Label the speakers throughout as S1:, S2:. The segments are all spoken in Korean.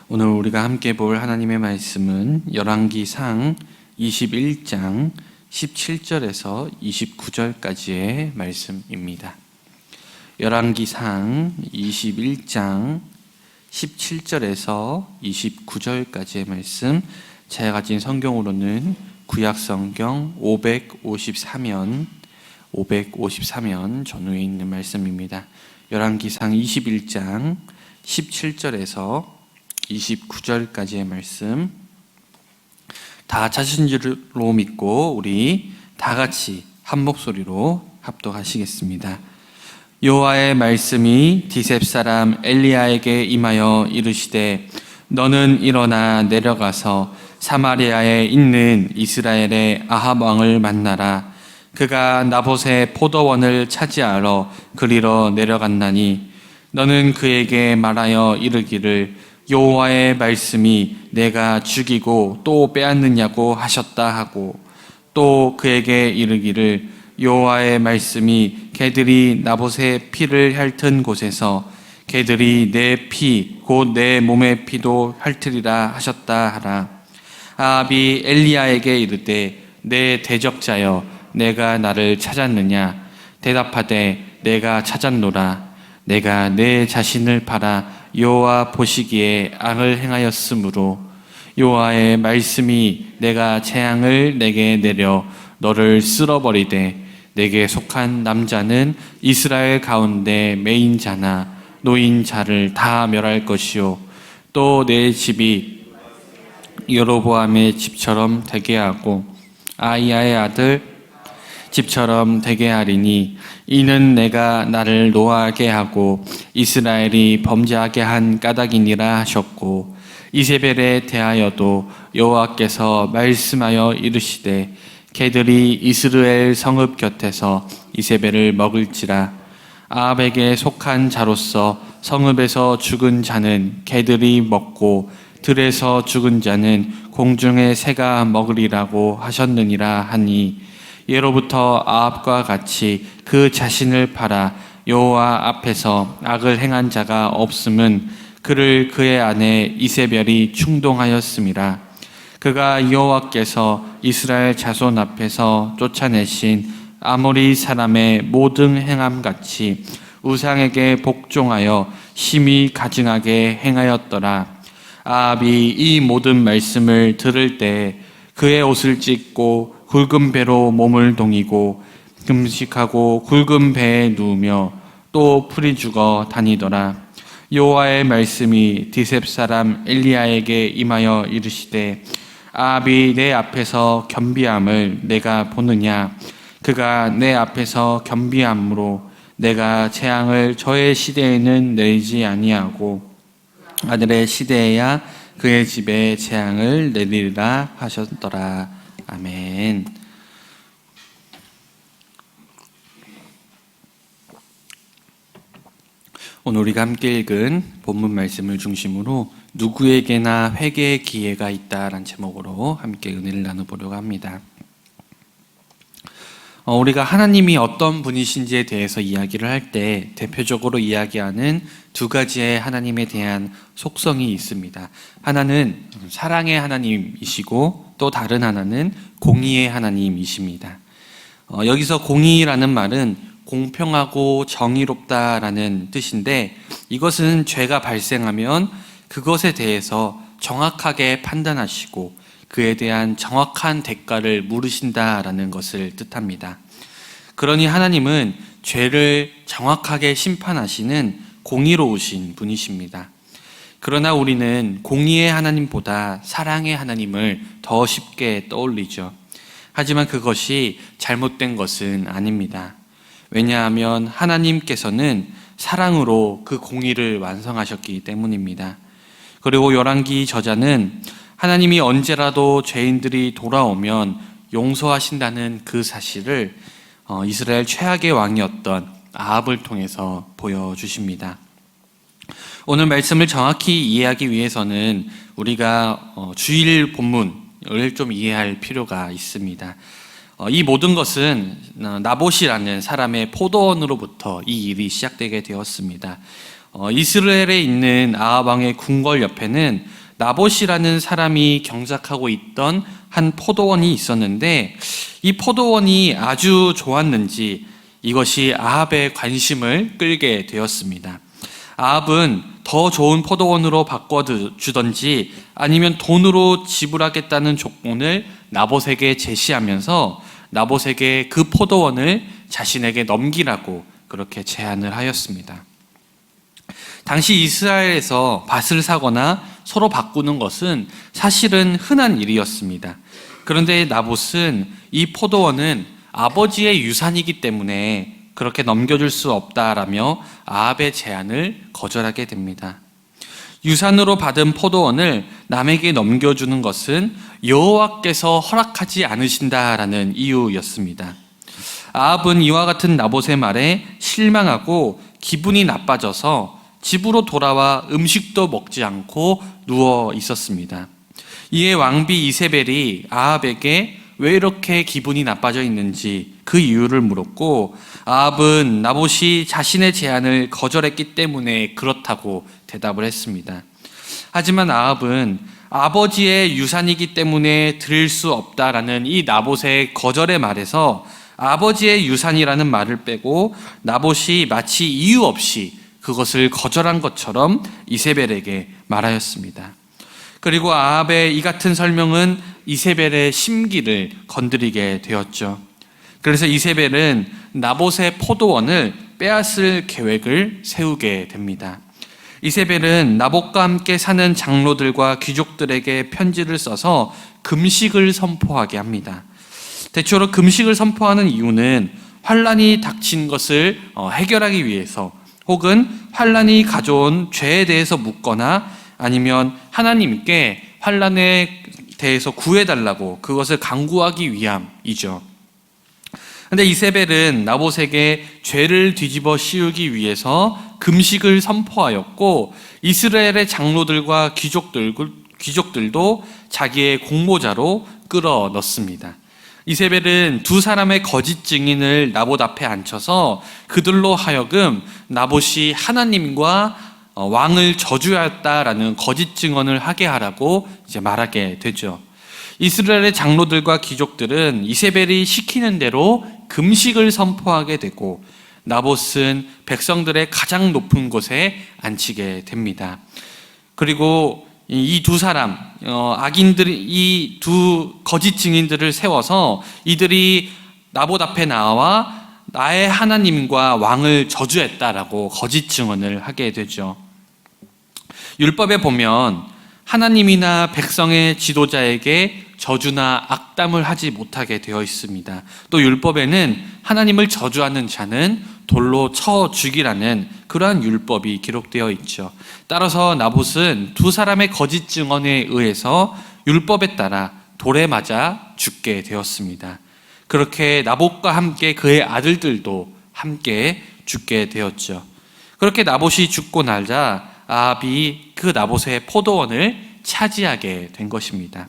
S1: 오늘 우리가 함께 볼 하나님의 말씀은 열왕기상 21장 17절에서 29절까지의 말씀입니다. 열왕기상 21장 17절에서 29절까지의 말씀, 제가 가진 성경으로는 구약성경 554면 전후에 있는 말씀입니다. 열왕기상 21장 17절에서 29절까지의 말씀, 다 찾으신 줄로 믿고 우리 다 같이 한 목소리로 합독하시겠습니다. 여호와의 말씀이 디셉 사람 엘리야에게 임하여 이르시되, 너는 일어나 내려가서 사마리아에 있는 이스라엘의 아합 왕을 만나라. 그가 나봇의 포도원을 차지하러 그리로 내려갔나니 너는 그에게 말하여 이르기를, 여호와의 말씀이 내가 죽이고 또 빼앗느냐고 하셨다 하고, 또 그에게 이르기를, 여호와의 말씀이 개들이 나봇의 피를 핥은 곳에서 개들이 내 피 곧 내 몸의 피도 핥으리라 하셨다 하라. 아합이 엘리야에게 이르되, 내 대적자여 내가 나를 찾았느냐? 대답하되, 내가 찾았노라. 내가 내 자신을 팔아 여호와 보시기에 악을 행하였으므로 여호와의 말씀이 내가 재앙을 내게 내려 너를 쓸어버리되, 내게 속한 남자는 이스라엘 가운데 매인 자나 노인 자를 다 멸할 것이요, 또 내 집이 여로보암의 집처럼 되게 하고 아히야의 아들 집처럼 되게 하리니, 이는 내가 나를 노하게 하고 이스라엘이 범죄하게 한 까닭이니라 하셨고, 이세벨에 대하여도 여호와께서 말씀하여 이르시되, 개들이 이스라엘 성읍 곁에서 이세벨을 먹을지라. 아합에게 속한 자로서 성읍에서 죽은 자는 개들이 먹고 들에서 죽은 자는 공중의 새가 먹으리라고 하셨느니라 하니, 예로부터 아합과 같이 그 자신을 팔아 여호와 앞에서 악을 행한 자가 없음은 그를 그의 아내 이세벨이 충동하였음이라. 그가 여호와께서 이스라엘 자손 앞에서 쫓아내신 아모리 사람의 모든 행함같이 우상에게 복종하여 심히 가증하게 행하였더라. 아합이 이 모든 말씀을 들을 때 그의 옷을 찢고 굵은 배로 몸을 동이고 금식하고 굵은 배에 누우며 또 풀이 죽어 다니더라. 여호와의 말씀이 디셉 사람 엘리야에게 임하여 이르시되, 아합이 내 앞에서 겸비함을 내가 보느냐? 그가 내 앞에서 겸비함으로 내가 재앙을 저의 시대에는 내리지 아니하고 아들의 시대에야 그의 집에 재앙을 내리리라 하셨더라. 아멘. 오늘 우리가 함께 읽은 본문 말씀을 중심으로 누구에게나 회개의 기회가 있다라는 제목으로 함께 은혜를 나눠보려고 합니다. 우리가 하나님이 어떤 분이신지에 대해서 이야기를 할 때 대표적으로 이야기하는 두 가지의 하나님에 대한 속성이 있습니다. 하나는 사랑의 하나님이시고 또 다른 하나는 공의의 하나님이십니다. 여기서 공의라는 말은 공평하고 정의롭다라는 뜻인데, 이것은 죄가 발생하면 그것에 대해서 정확하게 판단하시고 그에 대한 정확한 대가를 물으신다라는 것을 뜻합니다. 그러니 하나님은 죄를 정확하게 심판하시는 공의로우신 분이십니다. 그러나 우리는 공의의 하나님보다 사랑의 하나님을 더 쉽게 떠올리죠. 하지만 그것이 잘못된 것은 아닙니다. 왜냐하면 하나님께서는 사랑으로 그 공의를 완성하셨기 때문입니다. 그리고 열왕기 저자는 하나님이 언제라도 죄인들이 돌아오면 용서하신다는 그 사실을 이스라엘 최악의 왕이었던 아합을 통해서 보여주십니다. 오늘 말씀을 정확히 이해하기 위해서는 우리가 주일 본문을 좀 이해할 필요가 있습니다. 이 모든 것은 나봇이라는 사람의 포도원으로부터 이 일이 시작되게 되었습니다. 이스라엘에 있는 아합 왕의 궁궐 옆에는 나봇이라는 사람이 경작하고 있던 한 포도원이 있었는데, 이 포도원이 아주 좋았는지 이것이 아합의 관심을 끌게 되었습니다. 아합은 더 좋은 포도원으로 바꿔주던지 아니면 돈으로 지불하겠다는 조건을 나봇에게 제시하면서 나봇에게 그 포도원을 자신에게 넘기라고 그렇게 제안을 하였습니다. 당시 이스라엘에서 밭을 사거나 서로 바꾸는 것은 사실은 흔한 일이었습니다. 그런데 나봇은 이 포도원은 아버지의 유산이기 때문에 그렇게 넘겨줄 수 없다라며 아합의 제안을 거절하게 됩니다. 유산으로 받은 포도원을 남에게 넘겨주는 것은 여호와께서 허락하지 않으신다라는 이유였습니다. 아합은 이와 같은 나봇의 말에 실망하고 기분이 나빠져서 집으로 돌아와 음식도 먹지 않고 누워 있었습니다. 이에 왕비 이세벨이 아합에게 왜 이렇게 기분이 나빠져 있는지 그 이유를 물었고, 아합은 나봇이 자신의 제안을 거절했기 때문에 그렇다고 대답을 했습니다. 하지만 아합은 아버지의 유산이기 때문에 드릴 수 없다라는 이 나봇의 거절의 말에서 아버지의 유산이라는 말을 빼고 나봇이 마치 이유 없이 그것을 거절한 것처럼 이세벨에게 말하였습니다. 그리고 아합의 이 같은 설명은 이세벨의 심기를 건드리게 되었죠. 그래서 이세벨은 나봇의 포도원을 빼앗을 계획을 세우게 됩니다. 이세벨은 나봇과 함께 사는 장로들과 귀족들에게 편지를 써서 금식을 선포하게 합니다. 대체로 금식을 선포하는 이유는 환란이 닥친 것을 해결하기 위해서, 혹은 환란이 가져온 죄에 대해서 묻거나 아니면 하나님께 환란에 대해서 구해달라고 그것을 간구하기 위함이죠. 그런데 이세벨은 나봇에게 죄를 뒤집어 씌우기 위해서 금식을 선포하였고, 이스라엘의 장로들과 귀족들도 자기의 공모자로 끌어 넣습니다. 이세벨은 두 사람의 거짓 증인을 나봇 앞에 앉혀서 그들로 하여금 나봇이 하나님과 왕을 저주하였다라는 거짓 증언을 하게 하라고 이제 말하게 되죠. 이스라엘의 장로들과 귀족들은 이세벨이 시키는 대로 금식을 선포하게 되고, 나봇은 백성들의 가장 높은 곳에 앉히게 됩니다. 그리고 이 두 사람, 악인들이 이 두 거짓 증인들을 세워서 이들이 나봇 앞에 나와 나의 하나님과 왕을 저주했다라고 거짓 증언을 하게 되죠. 율법에 보면 하나님이나 백성의 지도자에게 저주나 악담을 하지 못하게 되어 있습니다. 또 율법에는 하나님을 저주하는 자는 돌로 쳐 죽이라는 그러한 율법이 기록되어 있죠. 따라서 나봇은 두 사람의 거짓 증언에 의해서 율법에 따라 돌에 맞아 죽게 되었습니다. 그렇게 나봇과 함께 그의 아들들도 함께 죽게 되었죠. 그렇게 나봇이 죽고 나자 아합이 그 나봇의 포도원을 차지하게 된 것입니다.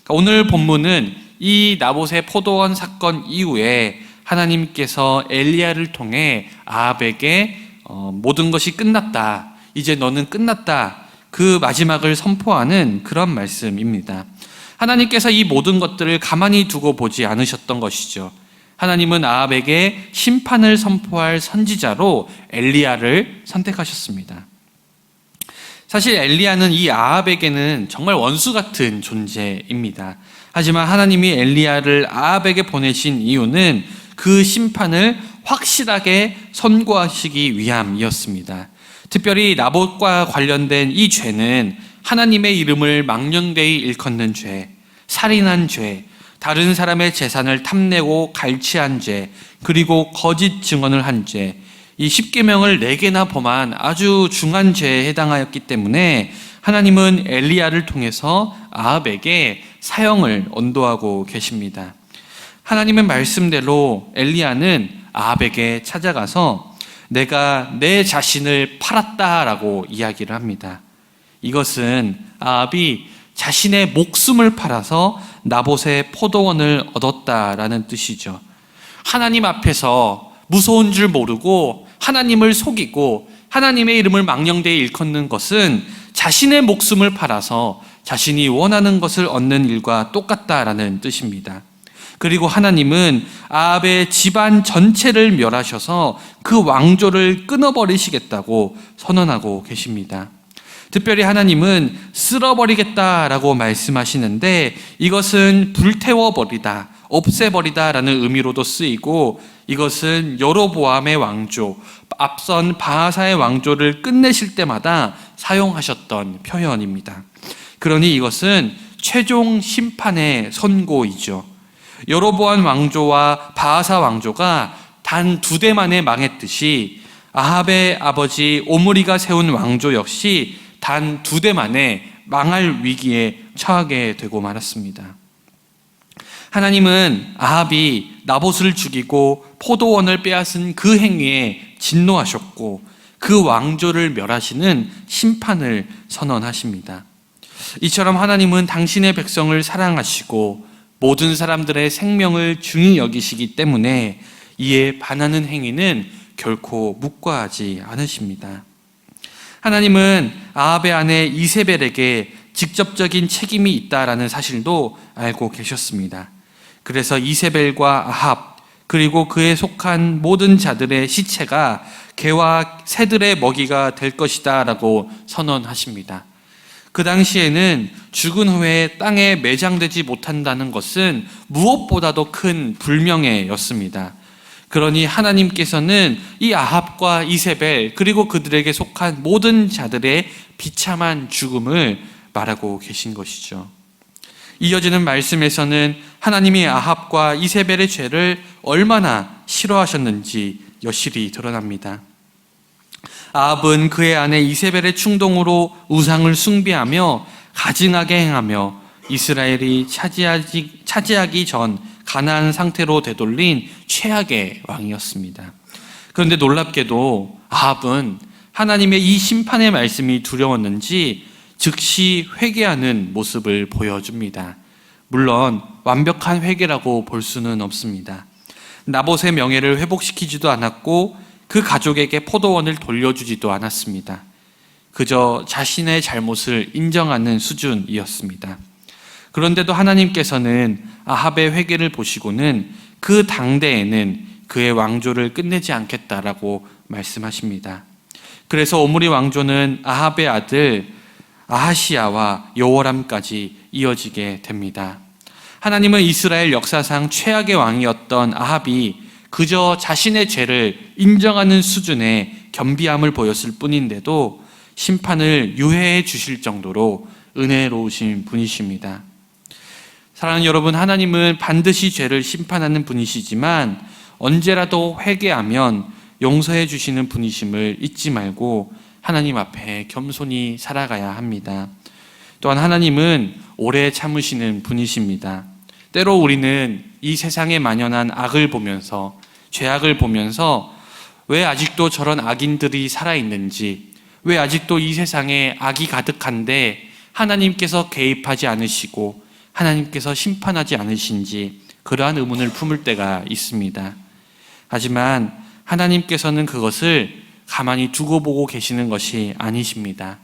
S1: 오늘 본문은 이 나봇의 포도원 사건 이후에 하나님께서 엘리야를 통해 아합에게 모든 것이 끝났다, 이제 너는 끝났다, 그 마지막을 선포하는 그런 말씀입니다. 하나님께서 이 모든 것들을 가만히 두고 보지 않으셨던 것이죠. 하나님은 아합에게 심판을 선포할 선지자로 엘리야를 선택하셨습니다. 사실 엘리야는 이 아합에게는 정말 원수 같은 존재입니다. 하지만 하나님이 엘리야를 아합에게 보내신 이유는 그 심판을 확실하게 선고하시기 위함이었습니다. 특별히 나봇과 관련된 이 죄는 하나님의 이름을 망령되이 일컫는 죄, 살인한 죄, 다른 사람의 재산을 탐내고 갈취한 죄, 그리고 거짓 증언을 한 죄, 이 10계명을 4개나 범한 아주 중한 죄에 해당하였기 때문에 하나님은 엘리야를 통해서 아합에게 사형을 언도하고 계십니다. 하나님의 말씀대로 엘리야는 아합에게 찾아가서 내가 내 자신을 팔았다라고 이야기를 합니다. 이것은 아합이 자신의 목숨을 팔아서 나봇의 포도원을 얻었다라는 뜻이죠. 하나님 앞에서 무서운 줄 모르고 하나님을 속이고 하나님의 이름을 망령되이 일컫는 것은 자신의 목숨을 팔아서 자신이 원하는 것을 얻는 일과 똑같다라는 뜻입니다. 그리고 하나님은 아합의 집안 전체를 멸하셔서 그 왕조를 끊어버리시겠다고 선언하고 계십니다. 특별히 하나님은 쓸어버리겠다라고 말씀하시는데 이것은 불태워버리다, 없애버리다라는 의미로도 쓰이고 이것은 여로보암의 왕조, 앞선 바하사의 왕조를 끝내실 때마다 사용하셨던 표현입니다. 그러니 이것은 최종 심판의 선고이죠. 여로보암 왕조와 바하사 왕조가 단 2대 만에 망했듯이 아합의 아버지 오므리가 세운 왕조 역시 단 2대 만에 망할 위기에 처하게 되고 말았습니다. 하나님은 아합이 나봇을 죽이고 포도원을 빼앗은 그 행위에 진노하셨고 그 왕조를 멸하시는 심판을 선언하십니다. 이처럼 하나님은 당신의 백성을 사랑하시고 모든 사람들의 생명을 중히 여기시기 때문에 이에 반하는 행위는 결코 묵과하지 않으십니다. 하나님은 아합의 아내 이세벨에게 직접적인 책임이 있다라는 사실도 알고 계셨습니다. 그래서 이세벨과 아합 그리고 그에 속한 모든 자들의 시체가 개와 새들의 먹이가 될 것이다 라고 선언하십니다. 그 당시에는 죽은 후에 땅에 매장되지 못한다는 것은 무엇보다도 큰 불명예였습니다. 그러니 하나님께서는 이 아합과 이세벨 그리고 그들에게 속한 모든 자들의 비참한 죽음을 말하고 계신 것이죠. 이어지는 말씀에서는 하나님이 아합과 이세벨의 죄를 얼마나 싫어하셨는지 여실히 드러납니다. 아합은 그의 아내 이세벨의 충동으로 우상을 숭배하며 가증하게 행하며 이스라엘이 차지하기 전 가나안 상태로 되돌린 최악의 왕이었습니다. 그런데 놀랍게도 아합은 하나님의 이 심판의 말씀이 두려웠는지 즉시 회개하는 모습을 보여줍니다. 물론 완벽한 회개라고 볼 수는 없습니다. 나봇의 명예를 회복시키지도 않았고 그 가족에게 포도원을 돌려주지도 않았습니다. 그저 자신의 잘못을 인정하는 수준이었습니다. 그런데도 하나님께서는 아합의 회개를 보시고는 그 당대에는 그의 왕조를 끝내지 않겠다라고 말씀하십니다. 그래서 오므리 왕조는 아합의 아들 아하시야와 여호람까지 이어지게 됩니다. 하나님은 이스라엘 역사상 최악의 왕이었던 아합이 그저 자신의 죄를 인정하는 수준의 겸비함을 보였을 뿐인데도 심판을 유예해 주실 정도로 은혜로우신 분이십니다. 사랑하는 여러분, 하나님은 반드시 죄를 심판하는 분이시지만 언제라도 회개하면 용서해 주시는 분이심을 잊지 말고 하나님 앞에 겸손히 살아가야 합니다. 또한 하나님은 오래 참으시는 분이십니다. 때로 우리는 이 세상에 만연한 악을 보면서, 죄악을 보면서 왜 아직도 저런 악인들이 살아있는지, 왜 아직도 이 세상에 악이 가득한데 하나님께서 개입하지 않으시고 하나님께서 심판하지 않으신지 그러한 의문을 품을 때가 있습니다. 하지만 하나님께서는 그것을 가만히 두고 보고 계시는 것이 아니십니다.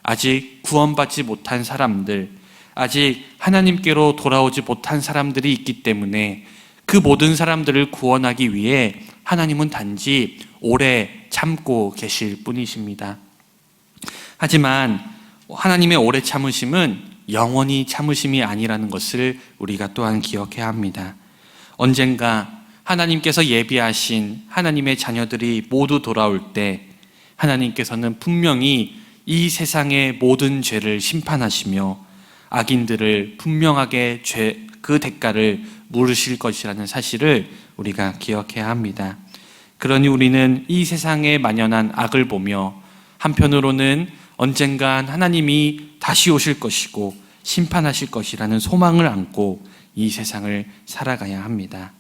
S1: 아직 구원받지 못한 사람들, 아직 하나님께로 돌아오지 못한 사람들이 있기 때문에 그 모든 사람들을 구원하기 위해 하나님은 단지 오래 참고 계실 뿐이십니다. 하지만 하나님의 오래 참으심은 영원히 참으심이 아니라는 것을 우리가 또한 기억해야 합니다. 언젠가 하나님께서 예비하신 하나님의 자녀들이 모두 돌아올 때 하나님께서는 분명히 이 세상의 모든 죄를 심판하시며 악인들을 분명하게 그 대가를 물으실 것이라는 사실을 우리가 기억해야 합니다. 그러니 우리는 이 세상에 만연한 악을 보며 한편으로는 언젠간 하나님이 다시 오실 것이고 심판하실 것이라는 소망을 안고 이 세상을 살아가야 합니다.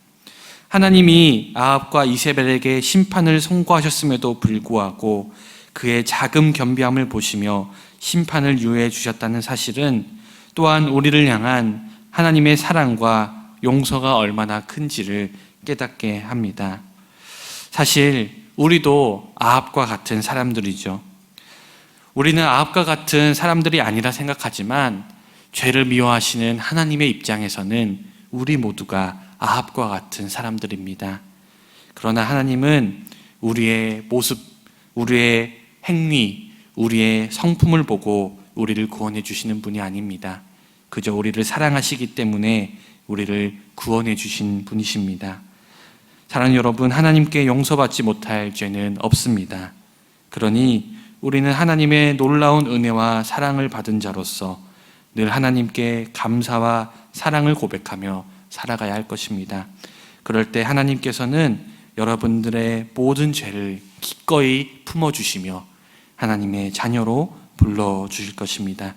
S1: 하나님이 아합과 이세벨에게 심판을 선고하셨음에도 불구하고 그의 자금 겸비함을 보시며 심판을 유예해 주셨다는 사실은 또한 우리를 향한 하나님의 사랑과 용서가 얼마나 큰지를 깨닫게 합니다. 사실 우리도 아합과 같은 사람들이죠. 우리는 아합과 같은 사람들이 아니라 생각하지만 죄를 미워하시는 하나님의 입장에서는 우리 모두가 아합과 같은 사람들입니다. 그러나 하나님은 우리의 모습, 우리의 행위, 우리의 성품을 보고 우리를 구원해 주시는 분이 아닙니다. 그저 우리를 사랑하시기 때문에 우리를 구원해 주신 분이십니다. 사랑하는 여러분, 하나님께 용서받지 못할 죄는 없습니다. 그러니 우리는 하나님의 놀라운 은혜와 사랑을 받은 자로서 늘 하나님께 감사와 사랑을 고백하며 살아가야 할 것입니다. 그럴 때 하나님께서는 여러분들의 모든 죄를 기꺼이 품어주시며 하나님의 자녀로 불러주실 것입니다.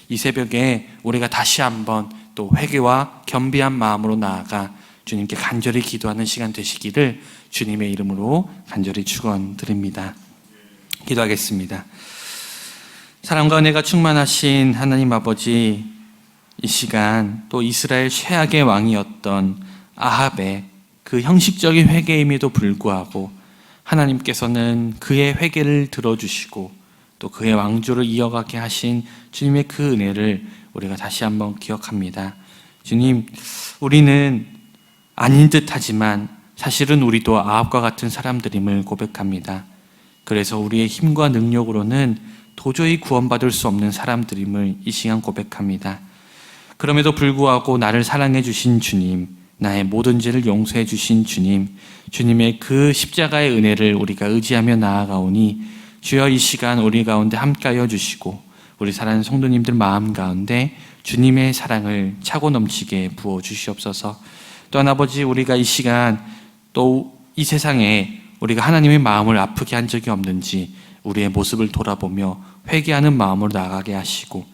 S1: 이 새벽에 우리가 다시 한번 또 회개와 겸비한 마음으로 나아가 주님께 간절히 기도하는 시간 되시기를 주님의 이름으로 간절히 축원드립니다. 기도하겠습니다. 사랑과 은혜가 충만하신 하나님 아버지, 이 시간 또 이스라엘 최악의 왕이었던 아합의 그 형식적인 회개임에도 불구하고 하나님께서는 그의 회개를 들어주시고 또 그의 왕조를 이어가게 하신 주님의 그 은혜를 우리가 다시 한번 기억합니다. 주님, 우리는 아닌 듯하지만 사실은 우리도 아합과 같은 사람들임을 고백합니다. 그래서 우리의 힘과 능력으로는 도저히 구원받을 수 없는 사람들임을 이 시간 고백합니다. 그럼에도 불구하고 나를 사랑해 주신 주님, 나의 모든 죄를 용서해 주신 주님, 주님의 그 십자가의 은혜를 우리가 의지하며 나아가오니 주여 이 시간 우리 가운데 함께하여 주시고 우리 사랑하는 성도님들 마음 가운데 주님의 사랑을 차고 넘치게 부어 주시옵소서. 또한 아버지, 우리가 이 시간 또 이 세상에 우리가 하나님의 마음을 아프게 한 적이 없는지 우리의 모습을 돌아보며 회개하는 마음으로 나아가게 하시고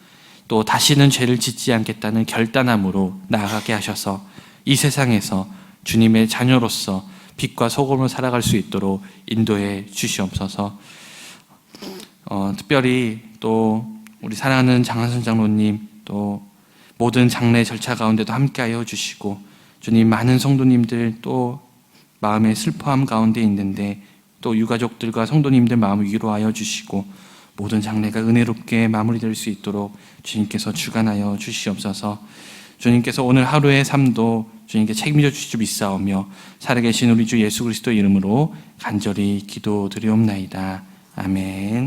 S1: 또 다시는 죄를 짓지 않겠다는 결단함으로 나아가게 하셔서 이 세상에서 주님의 자녀로서 빛과 소금으로 살아갈 수 있도록 인도해 주시옵소서. 특별히 또 우리 사랑하는 장한선 장로님, 또 모든 장례 절차 가운데도 함께하여 주시고 주님, 많은 성도님들 또 마음의 슬퍼함 가운데 있는데 또 유가족들과 성도님들 마음을 위로하여 주시고 모든 장례가 은혜롭게 마무리될 수 있도록 주님께서 주관하여 주시옵소서. 주님께서 오늘 하루의 삶도 주님께 책임져 주시지 믿사오며 살아계신 우리 주 예수 그리스도 이름으로 간절히 기도드리옵나이다. 아멘.